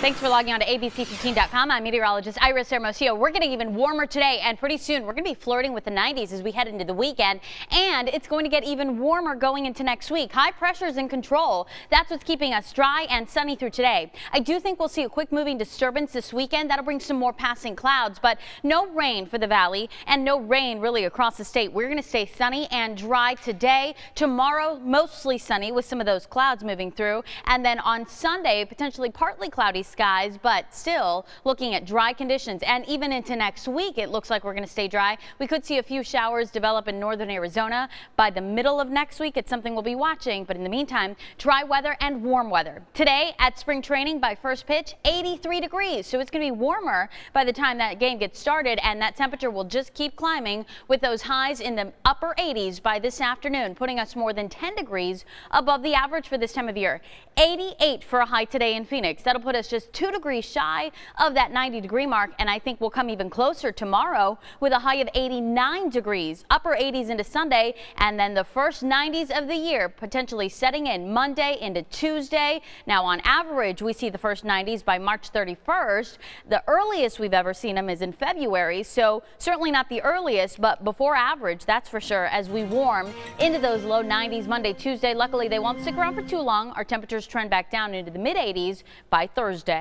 Thanks for logging on to ABC15.com. I'm meteorologist Iris Hermosillo. We're getting even warmer today, and pretty soon we're going to be flirting with the 90s as we head into the weekend, and it's going to get even warmer going into next week. High pressure is in control. That's what's keeping us dry and sunny through today. I do think we'll see a quick moving disturbance this weekend. That'll bring some more passing clouds, but no rain for the valley and no rain really across the state. We're going to stay sunny and dry today. Tomorrow, mostly sunny with some of those clouds moving through, and then on Sunday, potentially partly cloudy skies, but still looking at dry conditions. And even into next week, it looks like we're going to stay dry. We could see a few showers develop in northern Arizona by the middle of next week. It's something we'll be watching, but in the meantime, dry weather and warm weather. Today at spring training by first pitch, 83 degrees. So it's going to be warmer by the time that game gets started, and that temperature will just keep climbing with those highs in the upper 80s by this afternoon, putting us more than 10 degrees above the average for this time of year. 88 for a high today in Phoenix. That'll put us just 2 degrees shy of that 90-degree mark, and I think we'll come even closer tomorrow with a high of 89 degrees, upper 80s into Sunday, and then the first 90s of the year potentially setting in Monday into Tuesday. Now, on average, we see the first 90s by March 31st. The earliest we've ever seen them is in February, so certainly not the earliest, but before average, that's for sure, as we warm into those low 90s Monday, Tuesday. Luckily, they won't stick around for too long. Our temperatures trend back down into the mid 80s by Thursday.